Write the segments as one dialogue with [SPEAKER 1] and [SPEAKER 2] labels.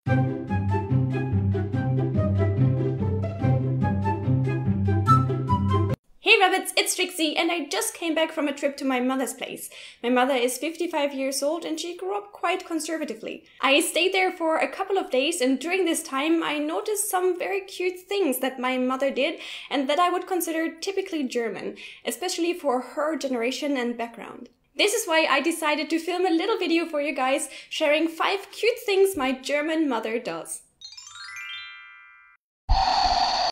[SPEAKER 1] Hey rabbits, it's Trixie and I just came back from a trip to my mother's place. My mother is 55 years old and she grew up quite conservatively. I stayed there for a couple of days and during this time I noticed some very cute things that my mother did and that I would consider typically German, especially for her generation and background. This is why I decided to film a little video for you guys sharing 5 cute things my German mother does.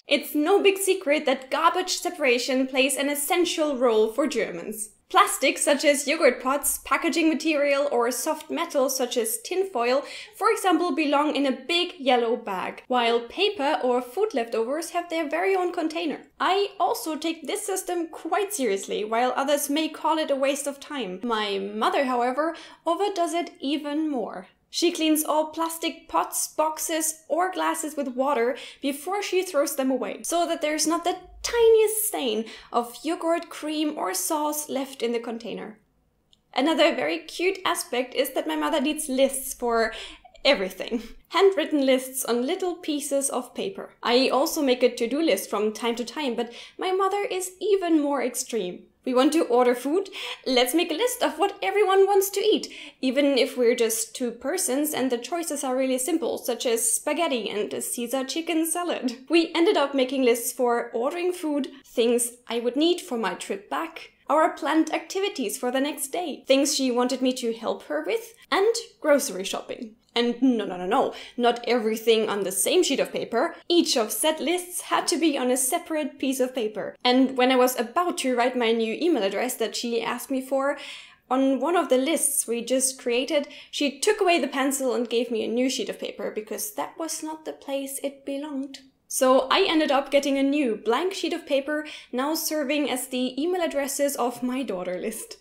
[SPEAKER 1] It's no big secret that garbage separation plays an essential role for Germans. Plastics such as yogurt pots, packaging material, or soft metal such as tinfoil, for example, belong in a big yellow bag, while paper or food leftovers have their very own container. I also take this system quite seriously, while others may call it a waste of time. My mother, however, overdoes it even more. She cleans all plastic pots, boxes, or glasses with water before she throws them away, so that there's not the tiniest stain of yogurt, cream, or sauce left in the container. Another very cute aspect is that my mother needs lists for everything. Handwritten lists on little pieces of paper. I also make a to-do list from time to time, but my mother is even more extreme. We want to order food? Let's make a list of what everyone wants to eat, even if we're just 2 persons and the choices are really simple, such as spaghetti and a Caesar chicken salad. We ended up making lists for ordering food, things I would need for my trip back, our planned activities for the next day, things she wanted me to help her with, and grocery shopping. And no, not everything on the same sheet of paper. Each of said lists had to be on a separate piece of paper. And when I was about to write my new email address that she asked me for, on one of the lists we just created, she took away the pencil and gave me a new sheet of paper because that was not the place it belonged. So I ended up getting a new blank sheet of paper, now serving as the email addresses of my daughter list.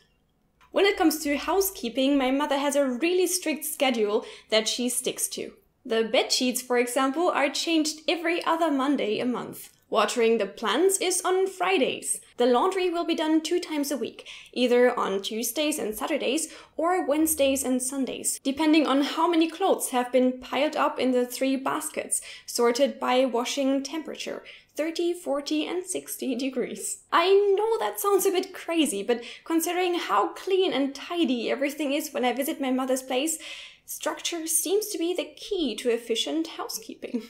[SPEAKER 1] When it comes to housekeeping, my mother has a really strict schedule that she sticks to. The bed sheets, for example, are changed every other Monday a month. Watering the plants is on Fridays. The laundry will be done 2 times a week, either on Tuesdays and Saturdays or Wednesdays and Sundays, depending on how many clothes have been piled up in the 3 baskets, sorted by washing temperature. 30, 40 and 60 degrees. I know that sounds a bit crazy, but considering how clean and tidy everything is when I visit my mother's place, structure seems to be the key to efficient housekeeping.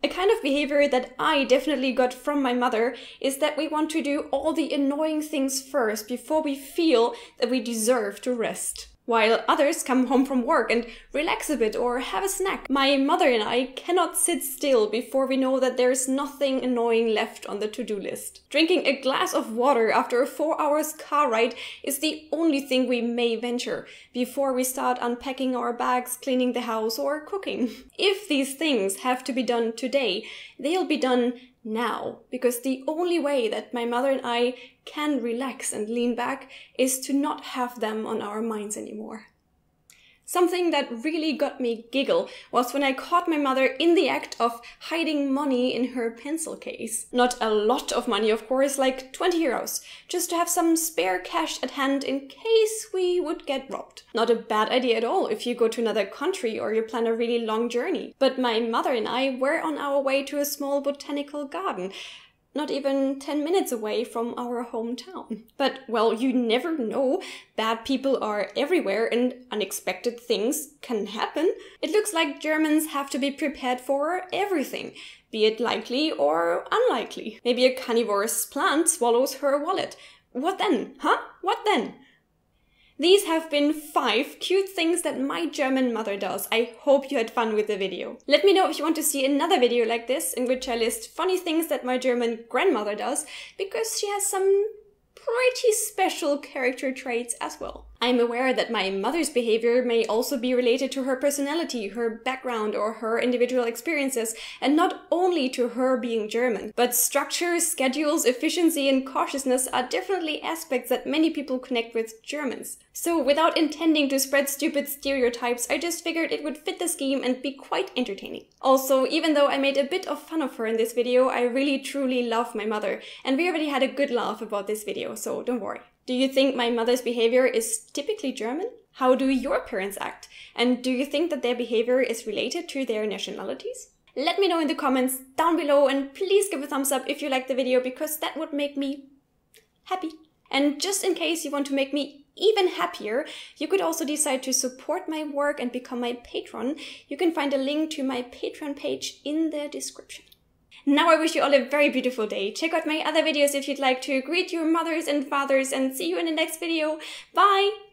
[SPEAKER 1] A kind of behavior that I definitely got from my mother is that we want to do all the annoying things first before we feel that we deserve to rest. While others come home from work and relax a bit or have a snack, my mother and I cannot sit still before we know that there's nothing annoying left on the to-do list. Drinking a glass of water after a 4 hours car ride is the only thing we may venture before we start unpacking our bags, cleaning the house, or cooking. If these things have to be done today, they'll be done now, because the only way that my mother and I can relax and lean back is to not have them on our minds anymore. Something that really got me giggle was when I caught my mother in the act of hiding money in her pencil case. Not a lot of money, of course, like 20 euros, just to have some spare cash at hand in case we would get robbed. Not a bad idea at all if you go to another country or you plan a really long journey. But my mother and I were on our way to a small botanical garden, not even 10 minutes away from our hometown. But, well, you never know. Bad people are everywhere and unexpected things can happen. It looks like Germans have to be prepared for everything, be it likely or unlikely. Maybe a carnivorous plant swallows her wallet. What then? Huh? What then? These have been 5 cute things that my German mother does. I hope you had fun with the video. Let me know if you want to see another video like this in which I list funny things that my German grandmother does, because she has some pretty special character traits as well. I'm aware that my mother's behavior may also be related to her personality, her background, or her individual experiences, and not only to her being German. But structure, schedules, efficiency, and cautiousness are definitely aspects that many people connect with Germans. So without intending to spread stupid stereotypes, I just figured it would fit the scheme and be quite entertaining. Also, even though I made a bit of fun of her in this video, I really truly love my mother, and we already had a good laugh about this video, so don't worry. Do you think my mother's behavior is typically German? How do your parents act? And do you think that their behavior is related to their nationalities? Let me know in the comments down below, and please give a thumbs up if you liked the video, because that would make me happy. And just in case you want to make me even happier, you could also decide to support my work and become my patron. You can find a link to my Patreon page in the description. Now I wish you all a very beautiful day. Check out my other videos if you'd like to. Greet your mothers and fathers, and see you in the next video. Bye!